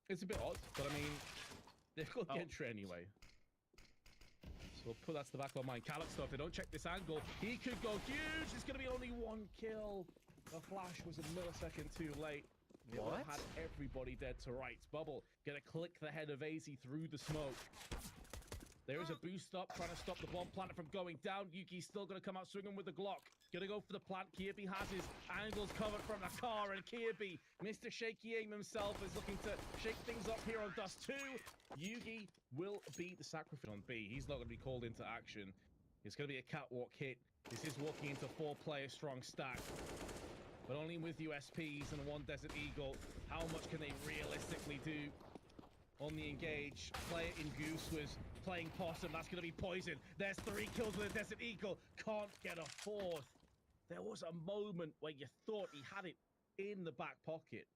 It's a bit odd, but I mean, they've got Gentry anyway. So we'll put that to the back of our mind. calyx, though, if they don't check this angle, he could go huge. It's going to be only one kill. The flash was a millisecond too late. It would have had everybody dead to rights. Bubble going to click the head of AZ through the smoke. There is a boost up, trying to stop the bomb planet from going down. Yuki's still going to come out swinging with the Glock. Going to go for the plant. Kirby has his angles covered from the car, and Kirby, Mr. Shaky Aim himself, is looking to shake things up here on Dust 2. Yugi will be the sacrifice on B. He's not going to be called into action. It's going to be a catwalk hit. This is walking into 4-player strong stack, but only with USPs and 1 Desert Eagle. How much can they realistically do on the engage? Player in Goose was playing Possum. That's going to be Poison. There's 3 kills with a Desert Eagle. Can't get a 4th. There was a moment where you thought he had it in the back pocket.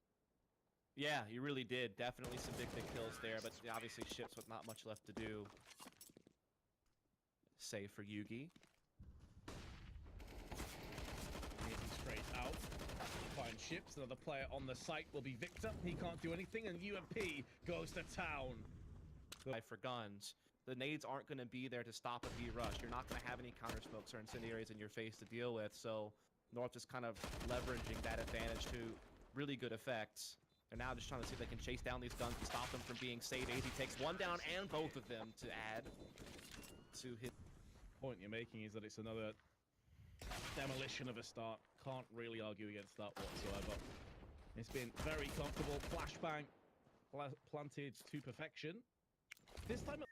Yeah, you really did. Definitely some big kills there, but obviously ships with not much left to do. Save for Yugi. Straight out. Find ships. Another player on the site will be Victor. He can't do anything, and UMP goes to town. For guns, the nades aren't going to be there to stop a B rush. You're not going to have any counter smokes or incendiaries in your face to deal with, so North is kind of leveraging that advantage to really good effects. They're now just trying to see if they can chase down these guns and stop them from being saved. AZ takes 1 down and both of them to add to his... Point you're making is that it's another demolition of a start. Can't really argue against that whatsoever. It's been very comfortable. Flashbang planted to perfection. This time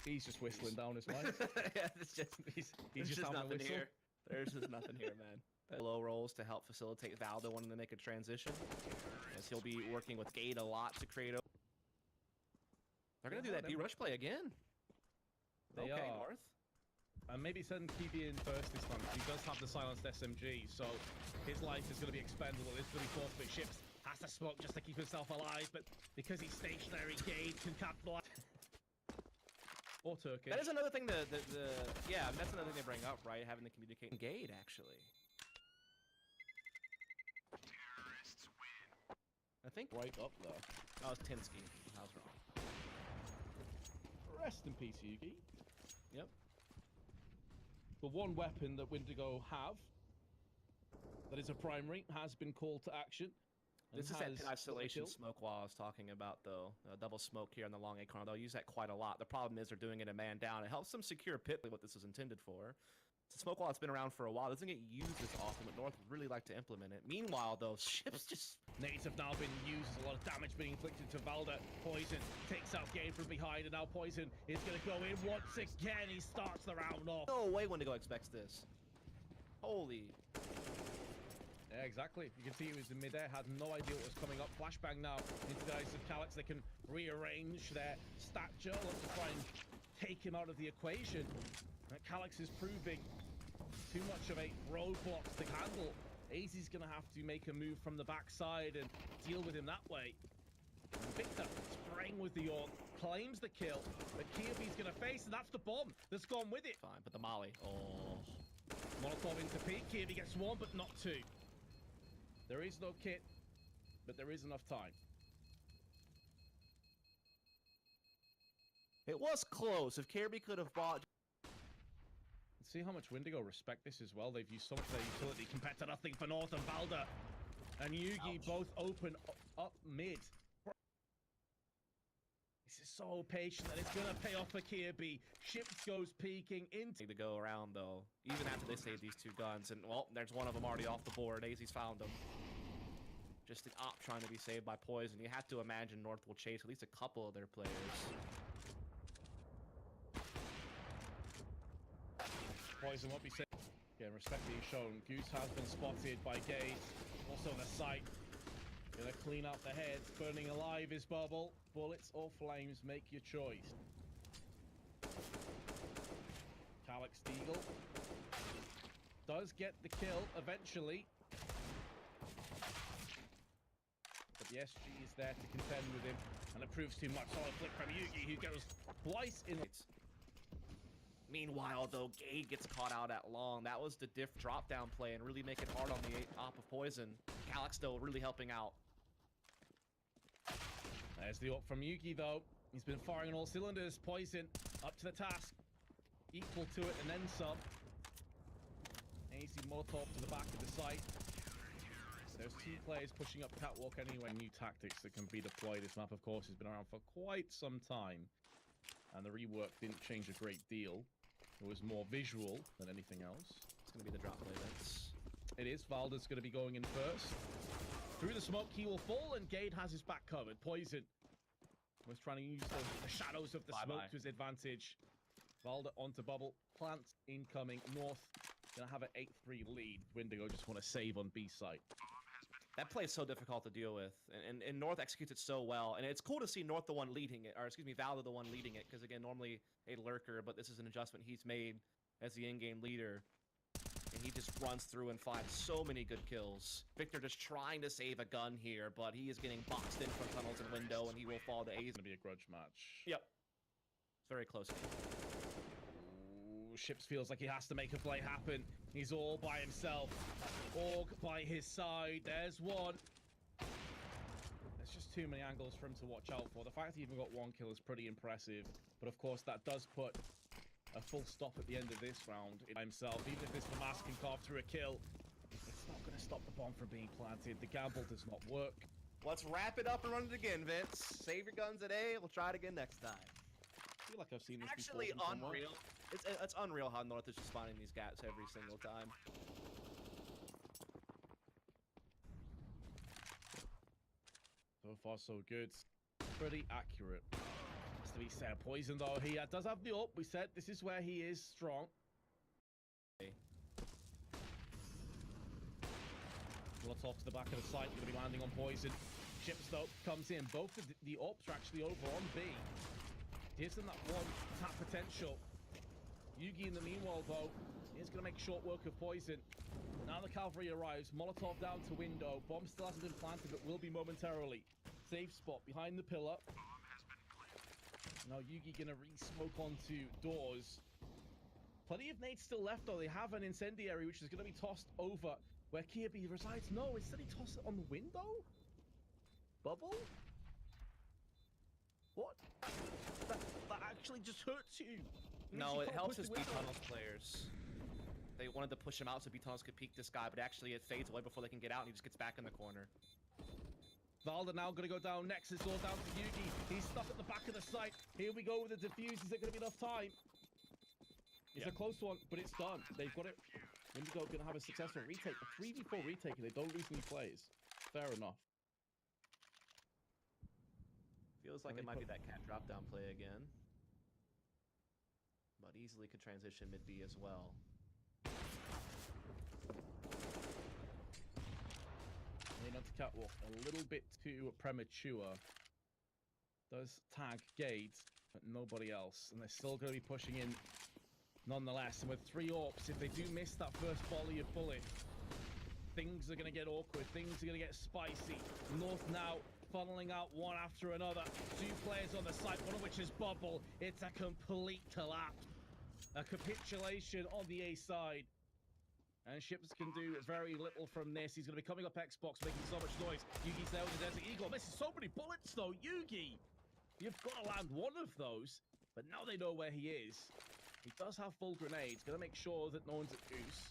he's just whistling down his mic. Yeah, it's just he's just having nothing a whistle. here. There's just nothing here, man. Low rolls to help facilitate Valdo wanting to make a transition, as he'll be working with Gate a lot to create a... They're gonna do that B rush play again. They okay, are. North. And maybe send Kibi in first this time, because he does have the silenced SMG, so his life is going to be expendable. It's going to be forfeit. Ships has to smoke just to keep himself alive, but because he's stationary, Gage can capitalize. Or Turkish. That is another thing yeah, that's another thing they bring up, right? Having to communicate. Gate, actually. Terrorists win. I think right up there. Oh, it's Tinsky. I was wrong. Rest in peace, Yugi. Yep. The one weapon that Windigo have, that is a primary, has been called to action. This is that isolation smoke wall I was talking about, though. Double smoke here on the long A corner. They'll use that quite a lot. The problem is they're doing it a man down. It helps them secure pit, what this is intended for. It's a smoke wall that's been around for a while. It doesn't get used as often, but North would really like to implement it. Meanwhile, though, ships just... Nades have now been used. There's a lot of damage being inflicted to Valda. Poison takes out Game from behind, and now Poison is going to go in once again. He starts the round off. No way Wendigo expects this. Holy... Yeah, exactly. You can see he was in midair, had no idea what was coming up. Flashbang now into the eyes of calyx. They can rearrange their stature. Look to try and take him out of the equation. calyx is proving too much of a roadblock to handle. AZ's going to have to make a move from the backside and deal with him that way. Victor spraying with the orc, claims the kill, but Kirby's going to face, and that's the bomb that's gone with it. Fine, but the molly. Oh. Molotov into peak. Kirby gets 1, but not 2. There is no kit, but there is enough time. It was close. If Kirby could have bought... See how much Windigo respect this as well. They've used so much of their utility compared to nothing for North and Valda. And Yugi both open up mid. This is so patient that it's going to pay off for Kirby. Ships goes peeking into... To go around, though, even after they save these 2 guns. And, well, there's one of them already off the board. AZ's found them. Just an op trying to be saved by Poison. You have to imagine North will chase at least a couple of their players. Poison won't be safe. Again, respect being shown. Goose has been spotted by Gaze. Also the sight. Gonna clean up the heads. Burning alive is Bubble. Bullets or flames, make your choice. calyx Deagle does get the kill eventually. But the SG is there to contend with him, and it proves too much. Solid flick from Yugi, who goes twice in it. Meanwhile, though, Gade gets caught out at long. That was the diff drop-down play and really make it hard on the op of Poison. calyx, though, really helping out. There's the up from Yugi, though. He's been firing on all cylinders. Poison up to the task. Equal to it and then some. AC Molotov to the back of the site. There's two players pushing up catwalk anyway. New tactics that can be deployed. This map, of course, has been around for quite some time. And the rework didn't change a great deal. It was more visual than anything else. It's going to be the drop play, Vince. It is. Valda's going to be going in first. Through the smoke, he will fall, and Gade has his back covered. Poison was trying to use the shadows of the smoke to his advantage. Valda onto bubble. Plants incoming. North going to have an 8-3 lead. Windigo just want to save on B site. That play is so difficult to deal with, and North executes it so well. And it's cool to see North the one leading it, or excuse me, Valda the one leading it, because again, normally a lurker, but this is an adjustment he's made as the in-game leader. And he just runs through and finds so many good kills. Victor just trying to save a gun here, but he is getting boxed in from tunnels and window, and he will fall to A's. It's going to be a grudge match. Yep. It's very close. Ooh, Ships feels like he has to make a play happen. He's all by himself. Org by his side. There's one. There's just too many angles for him to watch out for. The fact that he even got one kill is pretty impressive. But of course, that does put a full stop at the end of this round by himself. Even if this Famas can carve through a kill, it's not going to stop the bomb from being planted. The gamble does not work. Let's wrap it up and run it again, Vince. Save your guns today. We'll try it again next time. I feel like I've seen this actually before. Unreal. It's unreal how North is just finding these gaps every single time. So far, so good. Pretty accurate. To be said, Poison though, he does have the up. We said this is where he is strong. Molotov to the back of the site, going to be landing on Poison. Chips though comes in. Both of the ops are actually over on B. Gives them that one tap potential. Yugi in the meanwhile though is going to make short work of Poison. Now the cavalry arrives. Molotov down to window. Bomb still hasn't been planted, but will be momentarily. Safe spot behind the pillar. Now Yugi gonna re-smoke onto doors. Plenty of nades still left though. They have an incendiary which is gonna be tossed over where Kirby resides. No, instead he tossed it on the window? Bubble? What? That actually just hurts you. No, it helps his B-Tunnels players. They wanted to push him out so B-Tunnels could peek this guy, but actually it fades away before they can get out and he just gets back in the corner. Valda now going to go down next. It's all down to Yugi. He's stuck at the back of the site. Here we go with the defuse. Is there going to be enough time? It's a close one, but it's done. They've got it. Windigo going to have a successful retake. A 3v4 retake, and they don't lose any plays. Fair enough. Feels like it might be that cat drop down play again. But easily could transition mid-B as well. Lean onto catwalk a little bit too premature. Does tag Gade, but nobody else. And they're still going to be pushing in nonetheless. And with 3 AWPs, if they do miss that first volley of bullet, things are going to get awkward. Things are going to get spicy. North now funneling out one after another. 2 players on the site, one of which is Bubble. It's a complete collapse. A capitulation on the A side. And Ships can do very little from this. He's going to be coming up Xbox, making so much noise. Yugi's there with the Desert Eagle. Misses so many bullets, though. Yugi, you've got to land one of those. But now they know where he is. He does have full grenades. Going to make sure that no one's at Goose.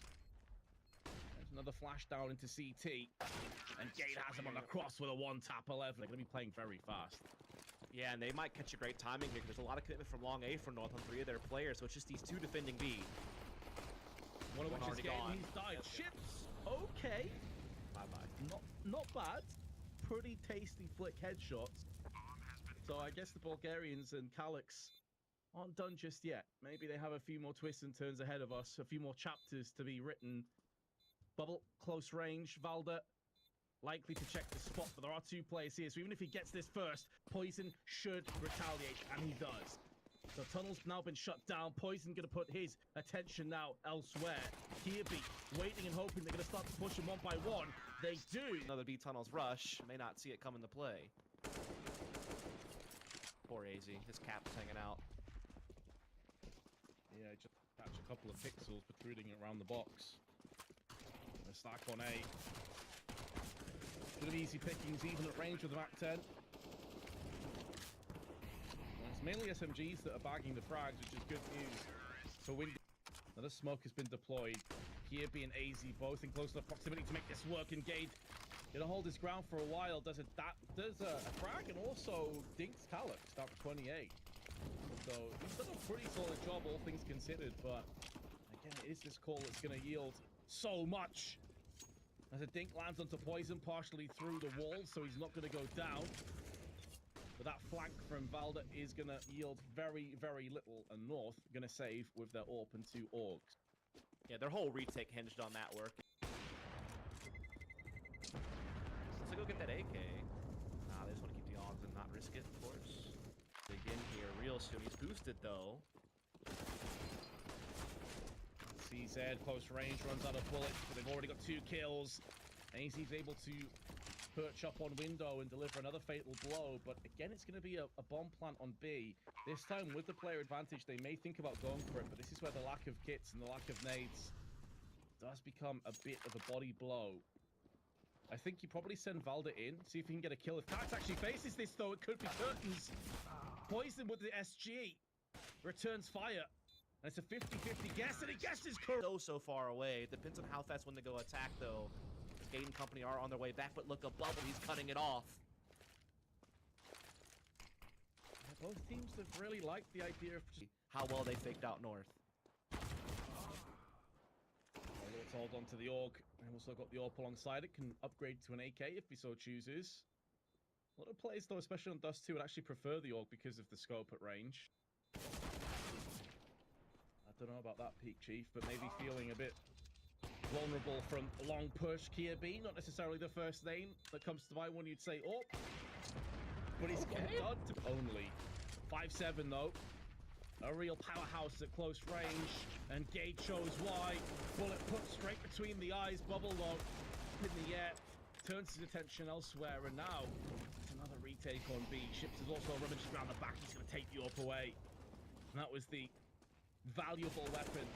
There's another flash down into CT. And Gade has him on the cross with a 1-tap 11. They're going to be playing very fast. Yeah, and they might catch a great timing here because there's a lot of commitment from long A for North on 3 of their players. So it's just these 2 defending B. One of which is gone. He's died. Yep. Ships, okay. Bye-bye. Not bad. Pretty tasty flick headshots. So I guess the Bulgarians and Calyx aren't done just yet. Maybe they have a few more twists and turns ahead of us. A few more chapters to be written. Bubble, close range. Valda, likely to check the spot, but there are 2 players here. So even if he gets this first, Poison should retaliate, and he does. The tunnel's now been shut down. Poison going to put his attention now elsewhere. Kirby waiting and hoping they're going to start to push him one by one. They do. Another B tunnels rush. May not see it come into play. Poor AZ. His cap's hanging out. Yeah, just catch a couple of pixels protruding around the box. A stack on A. It's going to be easy pickings even at range with the Mac 10. It's mainly SMGs that are bagging the frags, which is good news for windigo. Another smoke has been deployed. Kirby and AZ both in close enough proximity to make this work. Engage. Gonna hold his ground for a while. Does a frag and also dinks calyx down to 28. So he's done a pretty solid job, all things considered. But again, it is this call that's gonna yield so much. As a dink lands onto poison partially through the wall, so he's not gonna go down. But that flank from Valda is gonna yield very, very little, and North gonna save with their AWP and 2 orgs. Yeah, their whole retake hinged on that work. So go get that AK. Nah, they just want to keep the odds and not risk it, of course. Dig in here real soon. He's boosted, though. CZ, close range, runs out of bullets, but they've already got 2 kills. AZ's able to perch up on window and deliver another fatal blow, but again, it's going to be a bomb plant on B. This time, with the player advantage, they may think about going for it, but this is where the lack of kits and the lack of nades does become a bit of a body blow. I think you probably send Valda in, see if he can get a kill. If Calyx actually faces this, though, it could be curtains. Poison with the SG. Returns fire. And it's a 50-50 guess, and he guesses correct. So far away. It depends on how fast Windigo attack, though. Gate and company are on their way back, but look above him. He's cutting it off. Yeah, both teams have really liked the idea of just how well they faked out North. Let's hold on to the AUG. And also got the AWP alongside it. Can upgrade to an AK if he so chooses. A lot of players, though, especially on Dust 2, would actually prefer the AUG because of the scope at range. I don't know about that, Peak Chief, but maybe feeling a bit vulnerable from long push. Kia B, not necessarily the first name that comes to mind when you'd say, oh, but he's got it done to only 5-7 though. A real powerhouse at close range, and Gage shows why. Bullet put straight between the eyes, bubble lock in the air, turns his attention elsewhere, and now it's another retake on B. Ships is also rummaged around the back. He's going to take the AWP away. And that was the valuable weapon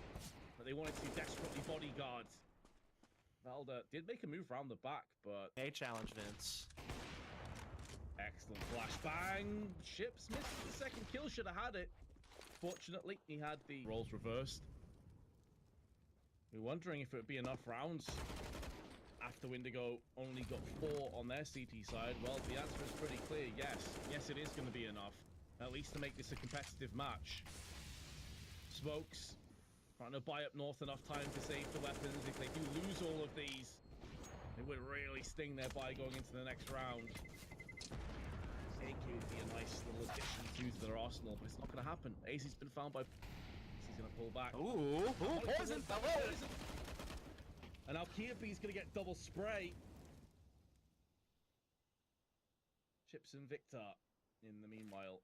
that they wanted to desperately bodyguard. Valda did make a move around the back, but A challenge, Vince. Excellent flashbang. Ships missed the second kill, should have had it. Fortunately, he had the roles reversed. We're wondering if it would be enough rounds after Windigo only got 4 on their CT side. Well, the answer is pretty clear, yes. Yes, it is going to be enough, at least to make this a competitive match. Smokes trying to buy up North enough time to save the weapons. If they do lose all of these, it would really sting their buy going into the next round. AK would be a nice little addition to their arsenal, but it's not going to happen. AZ's been found by... He's going to pull back. Ooh, poison! Poison! And now Kirby's going to get double spray. Chips and Victor in the meanwhile.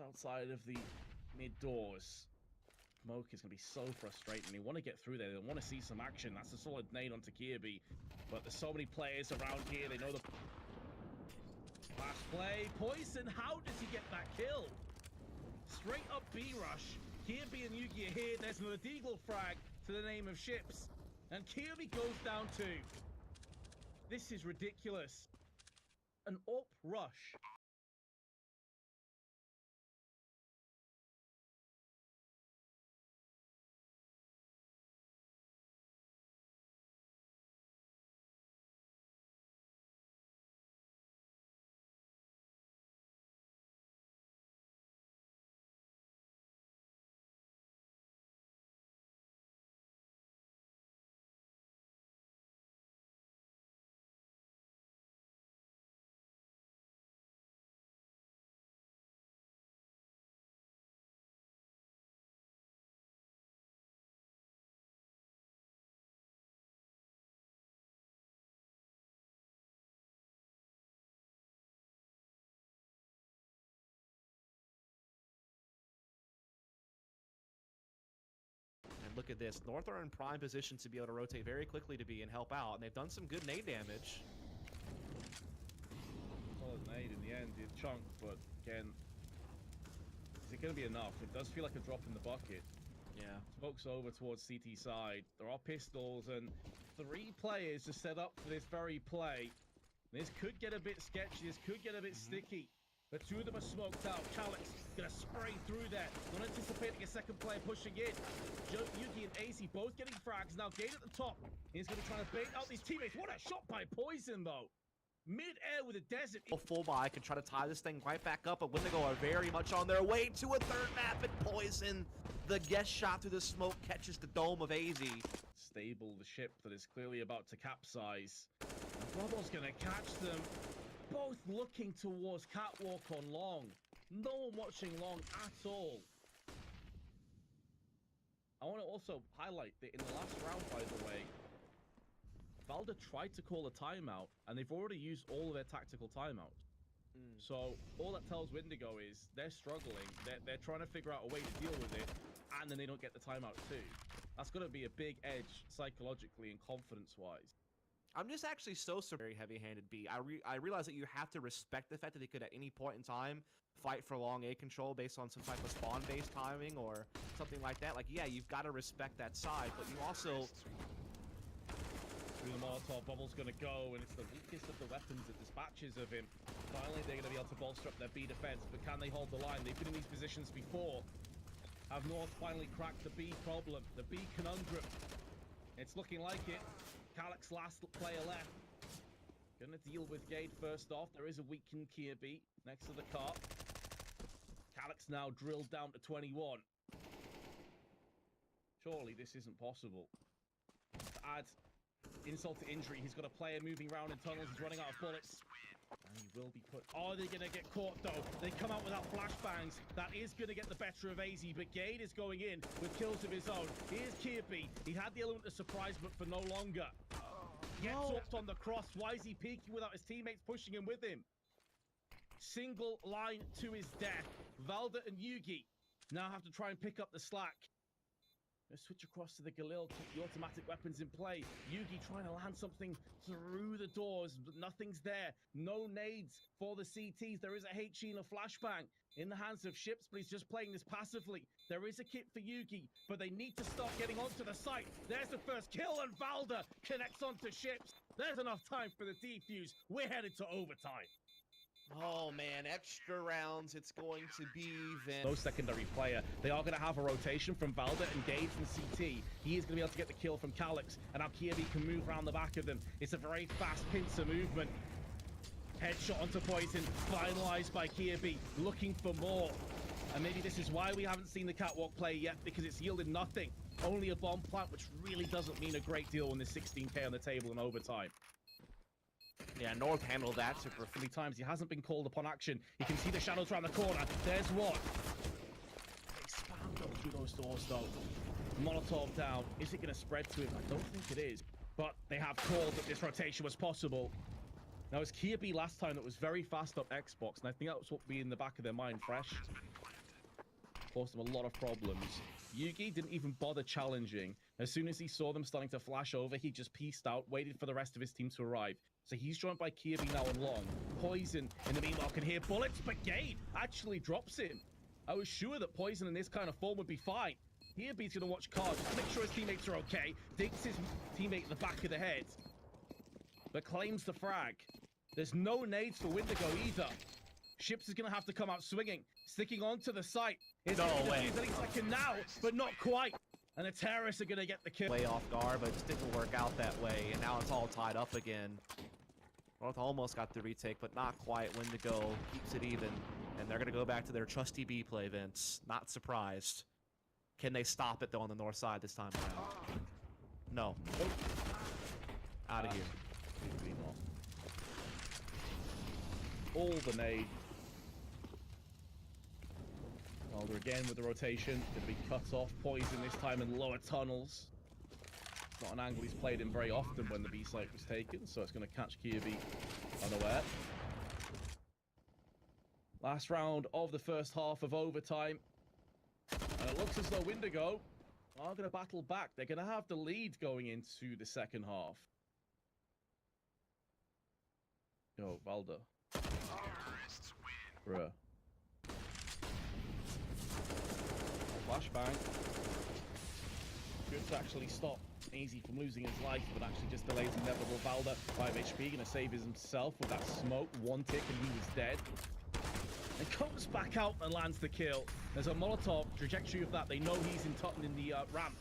Outside of the mid doors. Smoke is going to be so frustrating. They want to get through there. They want to see some action. That's a solid nade onto Kirby. But there's so many players around here. They know the... Last play. Poison, how does he get that kill? Straight up B-rush. Kirby and Yugi are here. There's another Deagle frag to the name of Ships. And Kirby goes down too. This is ridiculous. An up rush. Look at this. North are in prime position to be able to rotate very quickly to B and help out, and they've done some good nade damage. Solid nade in the end, the chunk, but again, is it going to be enough? It does feel like a drop in the bucket. Yeah. Smokes over towards CT side. There are pistols, and 3 players are set up for this very play. This could get a bit sketchy. This could get a bit sticky. but two of them are smoked out. calyx gonna spray through there. Not anticipating a second player pushing in. Yugi and AZ both getting frags. Now Gate at the top. He's gonna be trying to bait out these teammates. What a shot by Poison, though. Mid-air with a desert. Full buy can try to tie this thing right back up, but Windigo are very much on their way to a third map, and Poison, the guest shot through the smoke, catches the dome of AZ. Stable, the ship that is clearly about to capsize. Bubble's gonna catch them. Both looking towards Catwalk on long. No one watching long at all. I want to also highlight that in the last round, by the way, Valda tried to call a timeout, and they've already used all of their tactical timeouts. So all that tells Windigo is they're struggling. They're trying to figure out a way to deal with it, and then they don't get the timeout too. That's going to be a big edge psychologically and confidence-wise. I'm just actually so very heavy-handed B. I realize that you have to respect the fact that they could at any point in time fight for long A control based on some type of spawn-based timing or something like that. Like, yeah, you've got to respect that side, but you also... Through the Molotov, Bubble's going to go, and it's the weakest of the weapons that dispatches of him. Finally, they're going to be able to bolster up their B defense, but can they hold the line? They've been in these positions before. Have North finally cracked the B problem, the B conundrum? It's looking like it. calyx last player left. Gonna deal with Gate first off. There is a weakened Kirby next to the cart. calyx now drilled down to 21. Surely this isn't possible. To add insult to injury, he's got a player moving around in tunnels. He's running out of bullets. And he will be put... Oh, they're going to get caught, though. They come out without flashbangs. That is going to get the better of AZ, but Gade is going in with kills of his own. Here's Kirby. He had the element of surprise, but for no longer. Gets hooked on the cross. Why is he peeking without his teammates pushing him with him? Single line to his death. Valda and Yugi now have to try and pick up the slack. Let's switch across to the Galil, keep the automatic weapons in play. Yugi trying to land something through the doors, but nothing's there. No nades for the CTs. There is a HE and a flashbang in the hands of Ships, but he's just playing this passively. There is a kit for Yugi, but they need to start getting onto the site. There's the first kill, and Valda connects onto Ships. There's enough time for the defuse. We're headed to overtime. Oh man, extra rounds, it's going to be even. No secondary player. They are going to have a rotation from Valda and Gade from CT. He is going to be able to get the kill from calyx, and now Kirby can move around the back of them. It's a very fast pincer movement. Headshot onto Poison, finalized by Kirby, looking for more. And maybe this is why we haven't seen the catwalk play yet, because it's yielded nothing. Only a bomb plant, which really doesn't mean a great deal when there's 16k on the table in overtime. Yeah, North handled that super many times. He hasn't been called upon action. You can see the shadows around the corner. There's one. They spam go through those doors, though. Molotov down. Is it going to spread to him? I don't think it is. But they have called that this rotation was possible. Now, it's Kirby last time that was very fast up Xbox, and I think that was what would be in the back of their mind fresh. Caused them a lot of problems. Yugi didn't even bother challenging. As soon as he saw them starting to flash over, he just pieced out, waited for the rest of his team to arrive. So he's joined by Kirby now on long. Poison, in the meanwhile, can hear bullets, but Gade actually drops him. I was sure that Poison in this kind of form would be fine. Kirby's going to watch cards, make sure his teammates are okay, digs his teammate in the back of the head, but claims the frag. There's no nades for Windigo either. Ships is going to have to come out swinging, sticking onto the site. No way. Any second now, but not quite. And the terrorists are going to get the kill. Way off guard, but it just didn't work out that way. And now it's all tied up again. North almost got the retake, but not quite. Windigo keeps it even. And they're going to go back to their trusty B play, Vince. Not surprised. Can they stop it, though, on the north side this time around? No. Out of here. All the nade. Wilder again with the rotation. Going to be cut off. Poison this time in lower tunnels. Not an angle he's played in very often when the B site was taken, so it's going to catch Kirby unaware. Last round of the first half of overtime. And it looks as though Windigo are going to battle back. They're going to have the lead going into the second half. Yo, Valda. Bruh. Flashbang. Good to actually stop Easy from losing his life, but actually just delays inevitable. Valda, 5 HP, gonna save himself with that smoke. One tick and he was dead. and comes back out and lands the kill. There's a Molotov trajectory of that. They know he's in the ramp.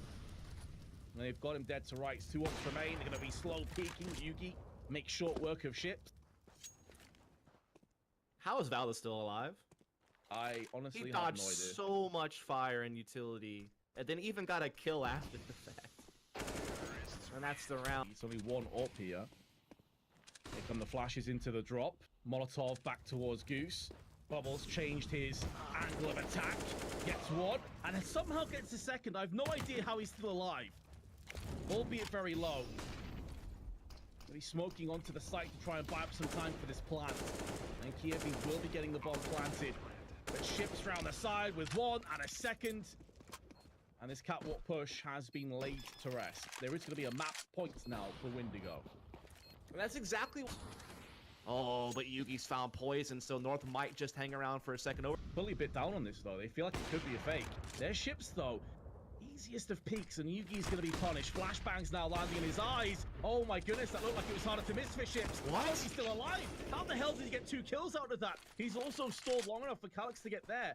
And they've got him dead to rights. 2 ops remain. They're going to be slow peeking. Yugi makes short work of ships. How is Valda still alive? I honestly He have dodged no idea. so much fire and utility, and then even got a kill after the fact. And that's the round. It's only 1 up here. Here come the flashes into the drop. Molotov back towards Goose. Bubbles changed his angle of attack. Gets 1, and then somehow gets a second. I've no idea how he's still alive. Albeit very low. He's smoking onto the site to try and buy up some time for this plant. And Kievi will be getting the bomb planted. But ships round the side with 1 and a second. And this catwalk push has been laid to rest. There is going to be a map point now for Windigo. And that's exactly. Oh, but Yugi's found poison, so North might just hang around for a second over. Fully bit down on this though. They feel like it could be a fake. Their ships though. Easiest of peaks, and Yugi's going to be punished. Flashbangs now landing in his eyes. Oh my goodness, that looked like it was harder to miss for ships. What? How is he still alive? How the hell did he get 2 kills out of that? He's also stalled long enough for calyx to get there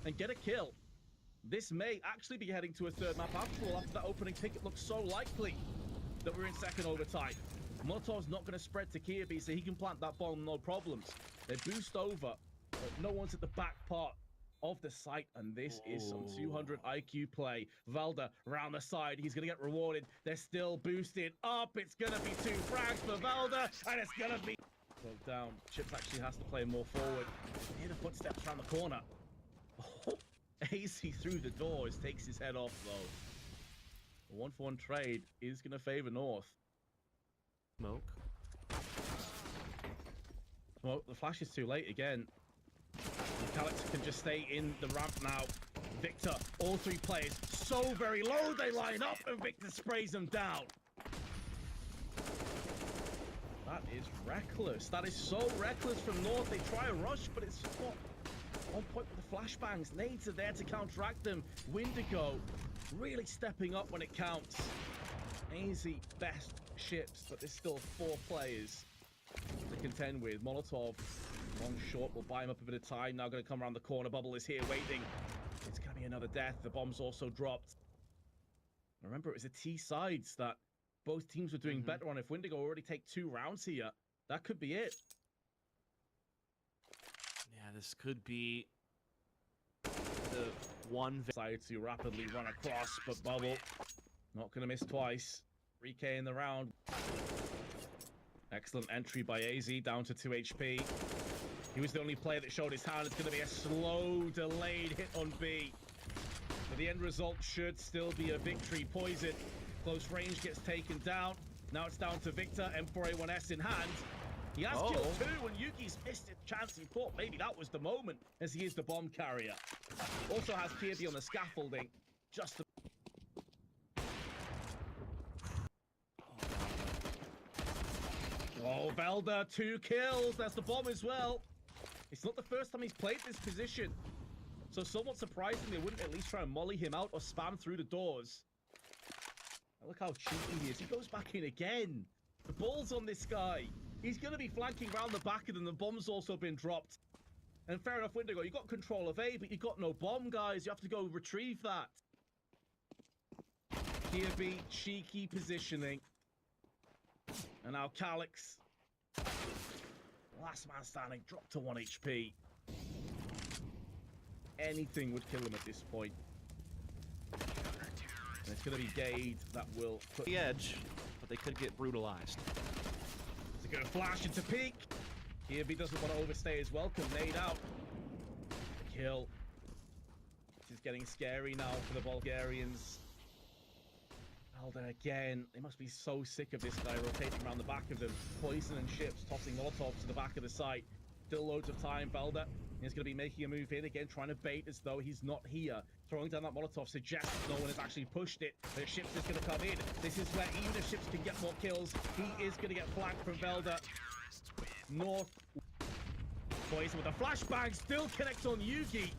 and get a kill. This may actually be heading to a 3rd map after all. After that opening pick, it looks so likely that we're in 2nd overtime. Molotov's not going to spread to Kirby, so he can plant that bomb no problems. They boost over, but no one's at the back part of the site, and this is some 200 IQ play. Valda round the side, he's gonna get rewarded. They're still boosted up. It's gonna be 2 frags for Valda, and it's gonna be broke down. Chips actually has to play more forward. Hear the footsteps around the corner. Oh, AZ through the doors, takes his head off though. A 1-for-1 trade is gonna favor North. Smoke. Well, the flash is too late again. calyx can just stay in the ramp now. Victor, all 3 players so very low, they line up and Victor sprays them down. That is reckless. That is so reckless from North. They try a rush, but it's just not on point with the flashbangs. Nades are there to counteract them. Windigo really stepping up when it counts. Easy best ships, but there's still 4 players to contend with. Molotov, long short, will buy him up a bit of time. Now going to come around the corner. Bubble is here waiting. It's going to be another death. The bomb's also dropped. Remember, it was the T sides that both teams were doing better on. If Windigo already take 2 rounds here, that could be it. Yeah, this could be the one. Decided to rapidly run across, but Bubble not going to miss twice. 3K in the round. Excellent entry by AZ, down to 2 HP. He was the only player that showed his hand. It's going to be a slow, delayed hit on B. But the end result should still be a victory. Poison, close range, gets taken down. Now it's down to Victor, M4A1S in hand. He has killed 2, and Yuki's missed a chance. He thought maybe that was the moment, as he is the bomb carrier. Also has Kirby on the scaffolding. Just to... Oh, Velda, 2 kills. That's the bomb as well. It's not the first time he's played this position. So somewhat surprising they wouldn't at least try and molly him out or spam through the doors. Look how cheeky he is. He goes back in again. The ball's on this guy. He's going to be flanking around the back of them. The bomb's also been dropped. And fair enough, Windigo, you got control of A, but you got no bomb, guys. You have to go retrieve that. Kirby, cheeky positioning. And now calyx. Last man standing, dropped to 1 HP. Anything would kill him at this point. And it's going to be Gade that will put the edge, but they could get brutalized. It's going to flash into peak. Kirby doesn't want to overstay his welcome. Nade out. The kill. This is getting scary now for the Bulgarians. Alden again. They must be so sick of this guy rotating around the back of them. Poison and ships, tossing Molotovs to the back of the site. Still loads of time. Velda is going to be making a move in again, trying to bait as though he's not here. Throwing down that Molotov suggests no one has actually pushed it. The ships is going to come in. This is where even if ships can get more kills, he is going to get flanked from Velda. North. Poison with a flashbang, still connects on Yugi.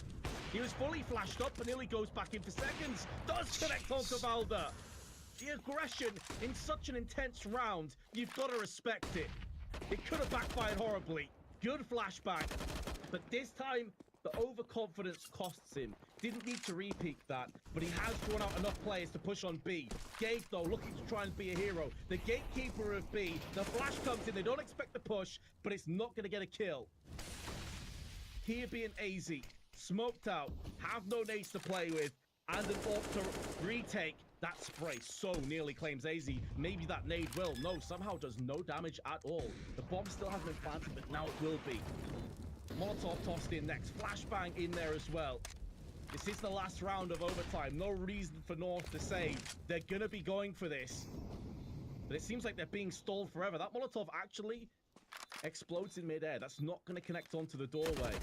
He was fully flashed up and nearly goes back in for seconds. Does connect onto Velda. The aggression in such an intense round, you've got to respect it. It could have backfired horribly. Good flashback. But this time, the overconfidence costs him. Didn't need to repeat that, but he has drawn out enough players to push on B. Gate, though, looking to try and be a hero. The gatekeeper of B. The flash comes in. They don't expect the push, but it's not going to get a kill. Here being AZ. Smoked out. Have no nades to play with. And an AWP to retake that spray. So nearly claims AZ. Maybe that nade will. No, somehow does no damage at all. The bomb still hasn't been planted, but now it will be. Molotov tossed in next. Flashbang in there as well. This is the last round of overtime. No reason for North to say they're going to be going for this. But it seems like they're being stalled forever. That Molotov actually explodes in midair. That's not going to connect onto the doorway.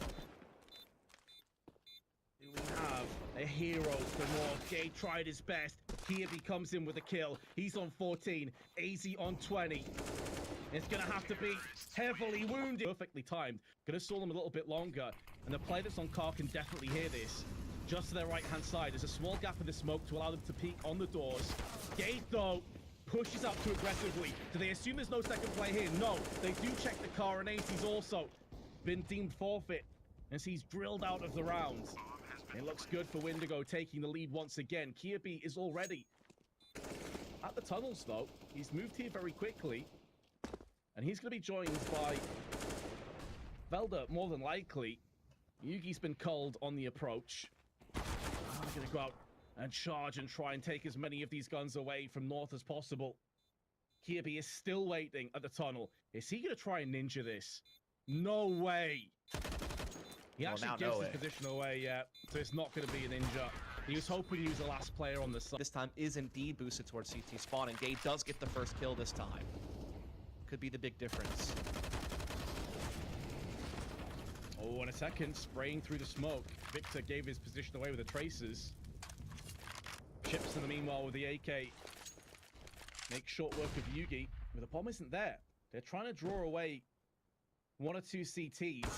Here we have a hero for North. Gay tried his best. Kirby comes in with a kill. He's on 14. AZ on 20. It's going to have to be heavily wounded. Perfectly timed. Going to stall them a little bit longer. And the player that's on car can definitely hear this. Just to their right-hand side. There's a small gap in the smoke to allow them to peek on the doors. Gate, though, pushes up too aggressively. Do they assume there's no second play here? No. They do check the car, and AZ's also been deemed forfeit as he's drilled out of the rounds. It looks good for Windigo taking the lead once again. Kirby is already at the tunnels, though. He's moved here very quickly. And he's going to be joined by Velda, more than likely. Yugi's been culled on the approach. They're going to go out and charge and try and take as many of these guns away from North as possible. Kirby is still waiting at the tunnel. Is he going to try and ninja this? No way. He actually gives his position away, yeah. So it's not going to be a ninja. He was hoping to use the last player on the side. This time is indeed boosted towards CT spawn, and Gay does get the first kill this time. Could be the big difference. Oh, in a second, spraying through the smoke. Victor gave his position away with the tracers. Chips in the meanwhile with the AK. Make short work of Yugi. But the bomb isn't there. They're trying to draw away one or two CTs.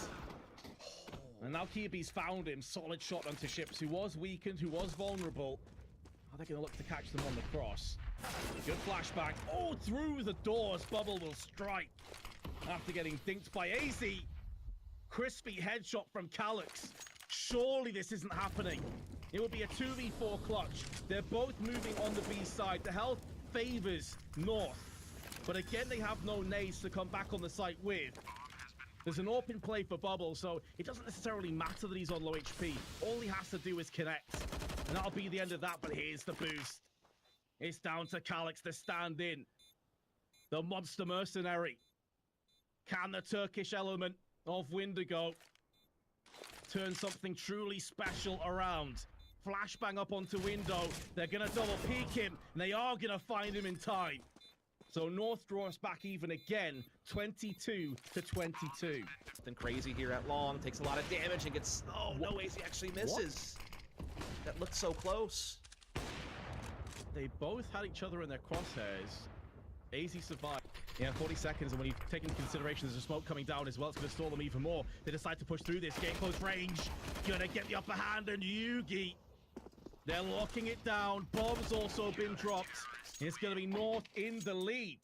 And now Kirby's found him. Solid shot onto Ships, who was weakened, who was vulnerable. Are they going to look to catch them on the cross? Good flashback. Oh, through the doors. Bubble will strike. After getting dinked by AZ. Crispy headshot from calyx. Surely this isn't happening. It will be a 2v4 clutch. They're both moving on the B side. The health favors North. But again, they have no nades to come back on the site with. There's an open play for Bubble, so it doesn't necessarily matter that he's on low HP. All he has to do is connect. And that'll be the end of that, but here's the boost. It's down to calyx to stand in. The monster mercenary. Can the Turkish element of Windigo turn something truly special around? Flashbang up onto window. They're going to double peek him, and they are going to find him in time. So North draws back even again, 22 to 22. Something crazy here at long, takes a lot of damage and gets, oh, no, AZ actually misses. What? That looked so close. They both had each other in their crosshairs. AZ survived. Yeah, 40 seconds, and when you take into consideration there's a smoke coming down as well, it's going to stall them even more. They decide to push through this, get close range. Gonna get the upper hand, and Yugi. They're locking it down. Bomb's also been dropped. It's going to be North in the lead.